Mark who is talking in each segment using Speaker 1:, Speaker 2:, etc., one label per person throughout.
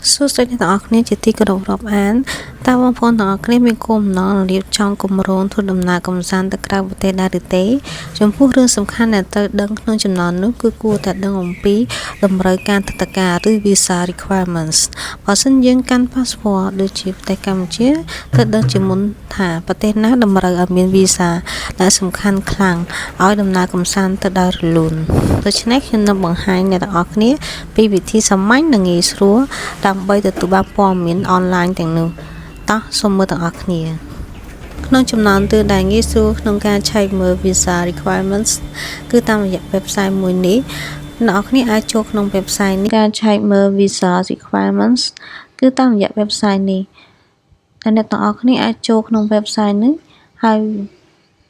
Speaker 1: សួស្តីអ្នកទាំងអស់គ្នាជាទីគោរពរាប់អានតើបងប្អូនទាំងអស់គ្នាមានគោលបំណងរៀបចំគម្រោងធ្វើដំណើរកម្សាន្តទៅក្រៅប្រទេសដែរឬទេចំពោះរឿងសំខាន់ដែលត្រូវដឹងក្នុងចំណោមនោះគឺគួរតែដឹងអំពីតម្រូវការទិដ្ឋាការឬ Visa Requirements បើសិនយើងកាន់ Passport ដូចជាប្រទេសកម្ពុជាត្រូវដឹងជាមុនថាប្រទេសណាតម្រូវឲ្យមាន Visa ដែលសំខាន់ខ្លាំងឲ្យដំណើរកម្សាន្តទៅដោយរលូនដូច្នេះខ្ញុំនឹងបង្ហាញអ្នកទាំងអស់គ្នាពីវិធីសាមញ្ញនិងងាយស្រួលដើម្បីទទួលបានព័ត៌មានអនឡាញទាំងនោះតោះសូមមើលទាំងអស់គ្នាក្នុងចំណោមទិសដែលងាយស្រួលក្នុងការឆែកមើល Visa Requirements គឺតាមរយៈ website មួយនេះអ្នកនរគ្នាអាចចូលក្នុង website នេះការឆែកមើល Visa Requirements គឺតាមរយៈ website នេះហើយអ្នកទាំងអស់គ្នាអាចចូលក្នុង website នេះហើយ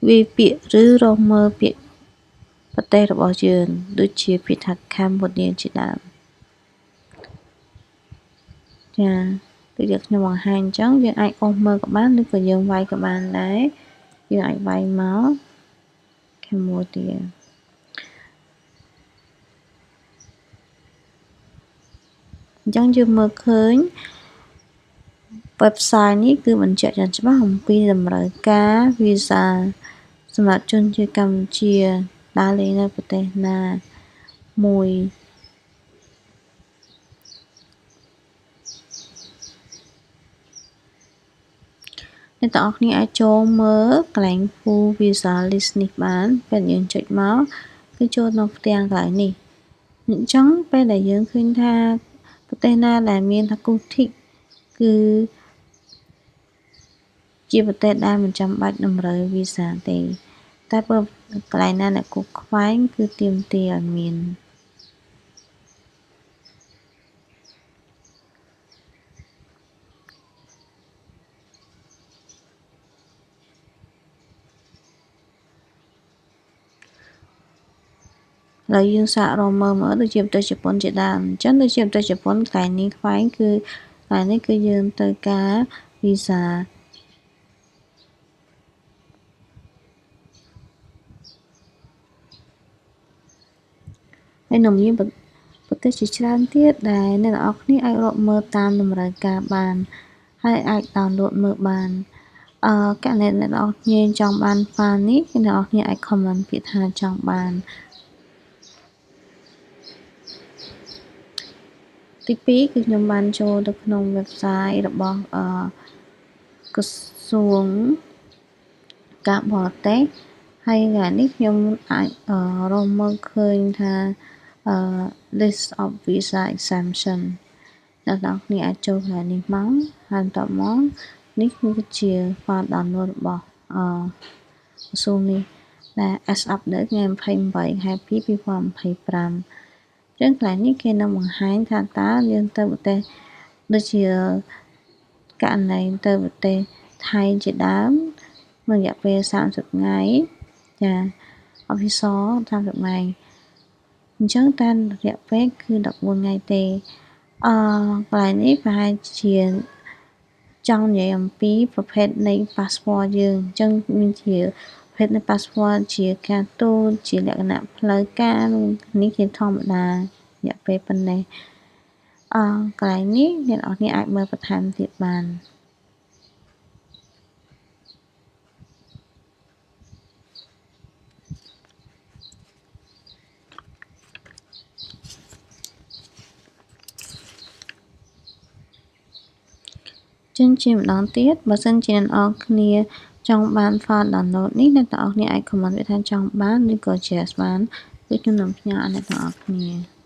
Speaker 1: វាយពាក្យឬរកមើលពាក្យប្រទេសរបស់យើងដូចជាពាក្យថា Cambodia ជាដើមចាដូចដែលខ្ញុំបង្ហាញអញ្ចឹងយើងអាចអូសមើលក៏បានឬក៏យើងវាយក៏បានដែរយើងអាចវាយមក Cambodia អញ្ចឹងយើងមើលឃើញ website នេះគឺបញ្ជាក់យ៉ាងច្បាស់អំពីតម្រូវការ Visa សម្រាប់ជនជាតិកម្ពុជាដើរលេងនៅប្រទេសណាមួយអ្នកទាំងអស់គ្នាអាចចូលមើលកន្លែង full visa list នេះបានពេលយើងចុចមកគឺចូលនៅផ្ទាំងកន្លែងនេះអញ្ចឹងពេលដែលយើងឃើញថាប្រទេសណាដែលមានថាគូធីកគឺជាប្រទេសដែលមិនចាំបាច់តម្រូវ visa ទេតែបើកន្លែងណាដែលគូខ្វែងគឺទាមទារឲ្យមានហើយយើងសាករកមើលដូចជាប្រទេសជប៉ុនជាដើមអញ្ចឹងដូចជាប្រទេសជប៉ុនកន្លែងនេះខ្វែងគឺកន្លែងនេះគឺយើងត្រូវការ visa ហើយនៅមានប្រទេសជាច្រើនទៀតដែលអ្នកនរគ្នាអាចរកមើលតាមតម្រូវការបានហើយអាច download មើលបានករណីអ្នកនរគ្នាចង់បាន file នេះអ្នកនរគ្នាអាច comment ពាក្យថាចង់បានទី2គឺខ្ញុំបានចូលទៅក្នុង website របស់ក្រសួងការបរទេសហើយថ្ងៃនេះខ្ញុំអាចរកមើលឃើញថាlist of visa exemption អ្នកនរគ្នាអាចចូលកន្លែងនេះមកហើយបន្ទាប់មកនេះគឺជា file download របស់ក្រសួងនេះដែល as update ថ្ងៃ28ខែ2 2025ចឹងកន្លែងនេះគេនឹងបង្ហាញថាតើយើងទៅប្រទេសដូចជាករណីទៅប្រទេសថៃជាដើមរយៈពេល30ថ្ងៃចាofficial 30ថ្ងៃអញ្ចឹងតាមរយៈពេលគឺ14ថ្ងៃទេកន្លែងនេះប្រហែលជាចង់និយាយអំពីប្រភេទនៃ passport យើងអញ្ចឹងមានជាប្រភេទនៃ passport ជាការទូតជាលក្ខណៈផ្លូវការនេះជាធម្មតារយៈពេលប៉ុណ្ណេះកន្លែងនេះអ្នកនរគ្នាអាចមើលបន្ថែមទៀតបានចឹងជាម្ដងទៀតបើសិនជាអ្នកនរគ្នាចង់បាន file download នេះអ្នកនរគ្នាអាច comment វាថាចង់បានឬក៏ yes បានគឺខ្ញុំនឹងផ្ញើឲ្យអ្នកនរគ្នា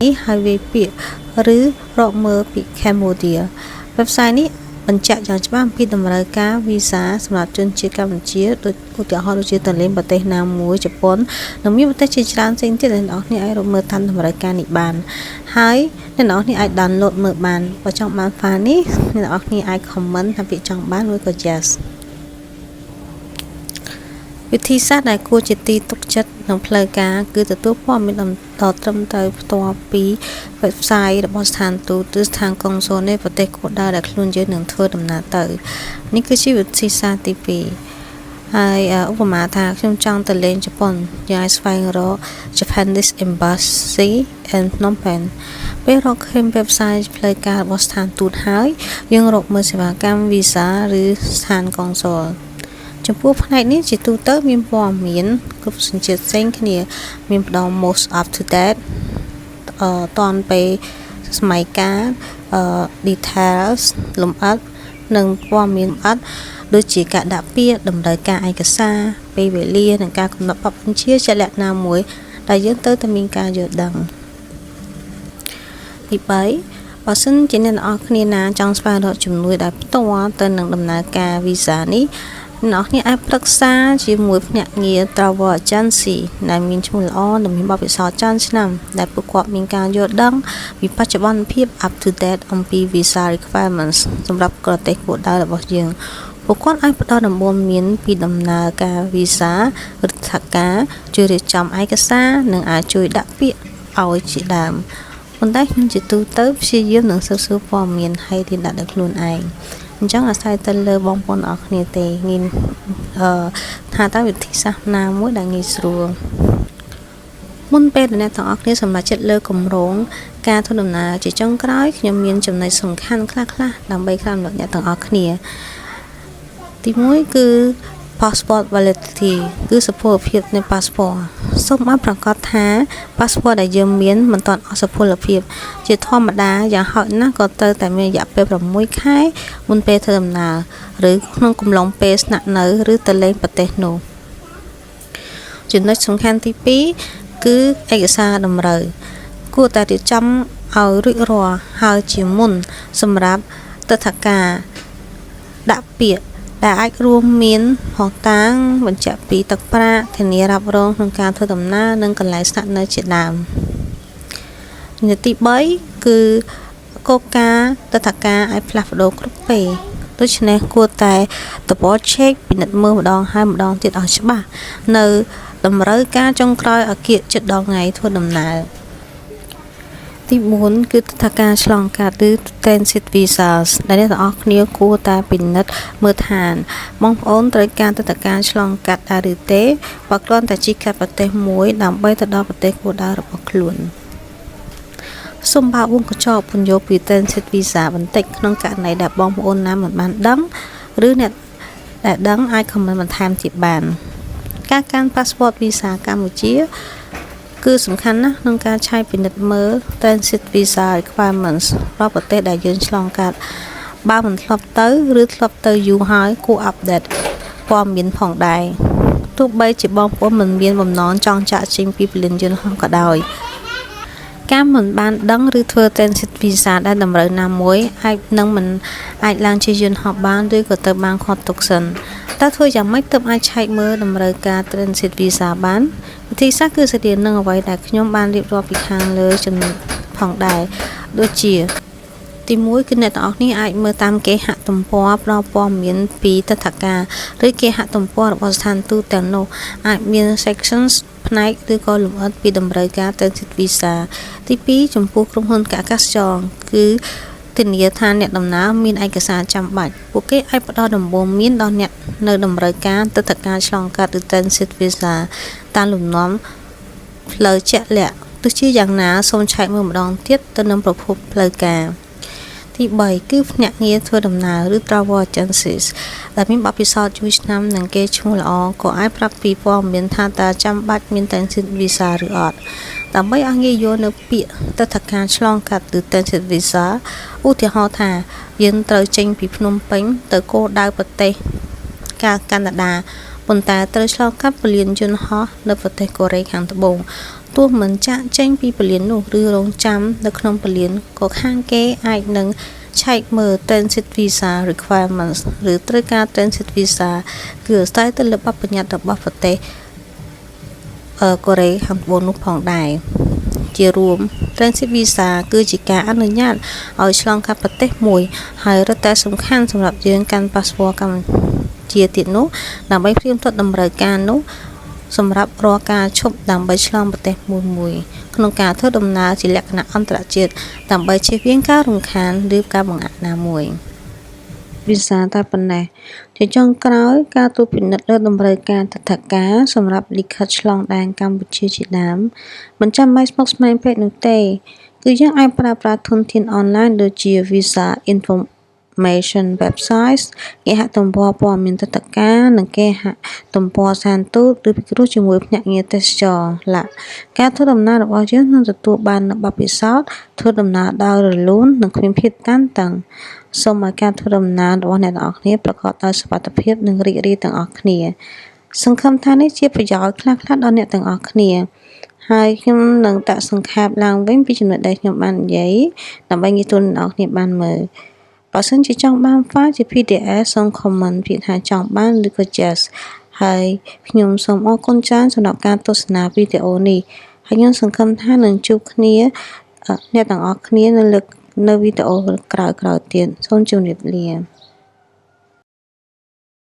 Speaker 1: នេះហើយវាពាក្យឬរកមើលពី Cambodia website នេះបញ្ជាក់យ៉ាងច្បាស់អំពីតម្រូវការវីសាសម្រាប់ជនជាតិកម្ពុជាដូចឧទាហរណ៍ដូចជាទៅលេងប្រទេសណាមួយជប៉ុននិងមានប្រទេសជាច្រើនផ្សេងទៀតដែលអ្នកនរគ្នាអាចរកមើលតាមតម្រូវការនេះបានហើយអ្នកនរគ្នាអាច download មើលបានបើចង់បាន file នេះអ្នកនរគ្នាអាច comment ថាពាក្យចង់បានឬក៏ yes វិធីសាស្ត្រដែលគួរជាទីទុកចិត្តក្នុងផ្លូវការគឺទទួលព័ត៌មានដ៏ត្រឹមត្រូវផ្ទាល់ពី website របស់ស្ថានទូតឬស្ថានកុងស៊ុលនៃប្រទេសគោលដៅដែលខ្លួនយើងនឹងធ្វើដំណើរទៅនេះគឺជាវិធីសាស្ត្រទី2ហើយឧបមាថាខ្ញុំចង់ទៅលេងជប៉ុនយើងអាចស្វែងរក Japanese Embassy in Phnom Penh ពេលរកឃើញ website ផ្លូវការរបស់ស្ថានទូតហើយយើងរកមើលសេវាកម្មវីសាឬស្ថានកុងស៊ុលចំពោះផ្នែកនេះជាទូទៅមានព័ត៌មានគ្រប់សញ្ជាតិផ្សេងគ្នាមានផ្ដល់ most up to date តាន់ពេលសម័យកាលdetails លម្អិតនិងព័ត៌មានអត់ដូចជាការដាក់ពាក្យតម្រូវការឯកសារពេលវេលានិងការកំណត់បទបញ្ជាជាលក្ខណៈមួយដែលយើងទៅតែមានការយល់ដឹងទី3បើសិនជាអ្នកនរគ្នាណាចង់ស្វែងរកជំនួយដែលផ្ទាល់ទៅនឹងដំណើរការវីសានេះអ្នកនរអាចប្រឹក្សាជាមួយភ្នាក់ងារ Travel Agency ដែលមានឈ្មោះល្អនិងមានបទពិសោធន៍ច្រើនឆ្នាំដែលពួកគាត់មានការយល់ដឹងពីបច្ចុប្បន្នភាព up to date អំពី visa requirements សម្រាប់ប្រទេសគោលដៅរបស់យើងពួកគាត់អាចផ្ដល់ដំបូន្មានពីដំណើរការ visa រដ្ឋាភិបាលជួយរៀបចំឯកសារនិងអាចជួយដាក់ពាក្យឲ្យជាដើមប៉ុន្តែខ្ញុំជាទូទៅព្យាយាមនឹងសិក្សាព័ត៌មានហើយរៀនដាក់ដោយខ្លួនឯងអញ្ចឹងអាស្រ័យទៅលើបងប្អូនអរគ្នាទេងាយថាតើវិធីសាស្ត្រណាមួយដែលងាយស្រួលមុនពេលអ្នកទាំងអស់គ្នាសម្រេចចិត្តលើគម្រោងការធ្វើដំណើរជាចុងក្រោយខ្ញុំមានចំណុចសំខាន់ខ្លះៗដើម្បីក្រាបលោកអ្នកទាំងអស់គ្នាទី1គឺ passport validity គឺសុពលភាពនៃ passport សូមឲ្យប្រាកដថា passport ដែលយើងមានមិនទាន់អស់សុពលភាពជាធម្មតាយ៉ាងហោចណាស់ក៏ត្រូវតែមានរយៈពេល6ខែមុនពេលធ្វើដំណើរឬក្នុងកំឡុងពេលស្នាក់នៅឬទៅលេងប្រទេសនោះចំណុចសំខាន់ទី2គឺឯកសារតម្រូវគួរតែរៀបចំឲ្យរួចរាល់ហើយជាមុនសម្រាប់ទិដ្ឋាការដាក់ពាក្យដែលអាចរួមមានផុសតាងបញ្ជាក់ពីទឹកប្រាក់ធានារ៉ាប់រងក្នុងការធ្វើដំណើរនិងកន្លែងស្នាក់នៅជាដើមចំណុចទី3គឺគោលការណ៍ទិដ្ឋាការឲ្យផ្លាស់ប្ដូរគ្រប់ពេលដូច្នេះគួរតែ double check ពិនិត្យមើលម្ដងហើយម្ដងទៀតឲ្យច្បាស់នៅតម្រូវការចុងក្រោយឲ្យគៀកជិតដល់ថ្ងៃធ្វើដំណើរទី4គឺទិដ្ឋាការឆ្លងកាត់ឬ transit visas ដែលអ្នកទាំងអស់គ្នាគួរតែពិនិត្យមើលថាបងប្អូនត្រូវការទិដ្ឋាការឆ្លងកាត់ដែរឬទេបើគ្រាន់តែជិះកាត់ប្រទេសមួយដើម្បីទៅដល់ប្រទេសគោលដៅរបស់ខ្លួនសូមបើកវងកញ្ចក់ពន្យល់ពី transit visa បន្តិចក្នុងករណីដែលបងប្អូនណាមិនបានដឹងឬអ្នកដែលដឹងអាច comment បន្ថែមទៀតបានការកាន់ passport visa កម្ពុជាគឺសំខាន់ណាស់ក្នុងការឆែកពិនិត្យមើល transit visa requirements របស់ប្រទេសដែលយើងឆ្លងកាត់បើមិនធ្លាប់ទៅឬធ្លាប់ទៅយូរហើយគួរ update ព័ត៌មានផងដែរទោះបីជាបងប្អូនមិនមានបំណងចង់ចាក់ចេញពីពលានយន្តហោះក៏ដោយការមិនបានដឹងឬធ្វើ transit visa ដែលតម្រូវណាមួយអាចឡើងជាយន្តហោះបានឬក៏ទៅបានខាត់ទុកសិនតើធ្វើយ៉ាងម៉េចទើបអាចឆែកមើលតម្រូវការ transit visa បានវិធីសាស្ត្រគឺស្ថិតនឹងអ្វីដែលខ្ញុំបានរៀបរាប់ពីខាងលើចំណុចផងដែរដូចជាទី1គឺអ្នកទាំងអស់គ្នាអាចមើលតាមគេហទំព័រផ្ដល់ព័ត៌មានពីទិដ្ឋាការឬគេហទំព័ររបស់ស្ថានទូតទាំងនោះអាចមាន sections ផ្នែកឬក៏លម្អិតពីតម្រូវការ transit visa ទី2ចំពោះក្រុមហ៊ុនអាកាសចរណ៍គឺធានាថាអ្នកដំណើរមានឯកសារចាំបាច់ពួកគេអាចផ្ដល់ដំបូន្មានដល់អ្នកនៅតម្រូវការទិដ្ឋាការឆ្លងកាត់ឬ transit visa តាមលំនាំផ្លូវជាក់លាក់ទោះជាយ៉ាងណាសូមឆែកមើលម្ដងទៀតទៅនឹងប្រភពផ្លូវការទី3គឺភ្នាក់ងារធ្វើដំណើរឬ travel agencies ដែលមានបទពិសោធន៍យូរឆ្នាំនិងគេឈ្មោះល្អក៏អាចប្រាប់ពីព័ត៌មានថាតើចាំបាច់មាន transit visa ឬអត់ដើម្បីឲ្យងាយយល់នៅពាក្យទិដ្ឋាការឆ្លងកាត់ឬ transit visa ឧទាហរណ៍ថាយើងត្រូវចេញពីភ្នំពេញទៅគោលដៅប្រទេសកាណាដា ប៉ុន្តែត្រូវឆ្លងកាត់ពលានយន្តហោះនៅប្រទេសកូរ៉េខាងត្បូងទោះមិនចាក់ចេញពីពលាននោះឬរងចាំនៅក្នុងពលានក៏ខាងគេអាចនឹងឆែកមើល Transit Visa Requirements ឬត្រូវការ Transit Visa គឺអាស្រ័យទៅលើបទបញ្ញត្តិរបស់ប្រទេសកូរ៉េខាងត្បូងនោះផងដែរជារួម Transit Visa គឺជាការអនុញ្ញាតឲ្យឆ្លងកាត់ប្រទេសមួយហើយរឹតតែសំខាន់សម្រាប់យើងកាន់ប៉ាសពតកម្ពុជាទៀតនោះដើម្បីព្រៀងទាត់តម្រូវការនោះសម្រាប់រាល់ការឈប់ដើម្បីឆ្លងប្រទេសមួយក្នុងការធ្វើដំណើរជាលក្ខណៈអន្តរជាតិដើម្បីជៀសវាងការរំខានឬការបង្អាក់ណាមួយវីសាតែប៉ុណ្ណេះជាចុងក្រោយការត្រួតពិនិត្យលើតម្រូវការទិដ្ឋាការសម្រាប់លិខិតឆ្លងដែនកម្ពុជាជាដើមមិនចាំបាច់ស្មុគស្មាញពេកនោះទេគឺយើងអាចប្រើប្រាស់ធនធានអនឡាញដូចជា Visa Information Websites គេហទំព័រព័ត៌មានទិដ្ឋាការនិងគេហទំព័រស្ថានទូតឬពិគ្រោះជាមួយភ្នាក់ងារទេសចរណ៍ការធ្វើដំណើររបស់យើងនឹងទទួលបាននូវបទពិសោធន៍ធ្វើដំណើរដោយរលូននិងគ្មានភាពតានតឹងសូមឲ្យការធ្វើដំណើររបស់អ្នកទាំងអស់គ្នាប្រកបដោយសុវត្ថិភាពនិងរីករាយទាំងអស់គ្នាសង្ឃឹមថានេះជាប្រយោជន៍ខ្លះៗដល់អ្នកទាំងអស់គ្នាហើយខ្ញុំនឹងដាក់សង្ខេបឡើងវិញពីចំណុចដែលខ្ញុំបាននិយាយដើម្បីងាយស្រួលអ្នកនរគ្នាបានមើលបើសិនជាចង់បាន file ជា PDF សូម comment ពាក្យថាចង់បានឬក៏ just ហើយខ្ញុំសូមអរគុណច្រើនសម្រាប់ការទស្សនាវីដេអូនេះហើយខ្ញុំសង្ឃឹមថានឹងជួបគ្នាអ្នកទាំងអស់គ្នានៅលើវីដេអូក្រោយៗទៀតសូមជម្រាបលា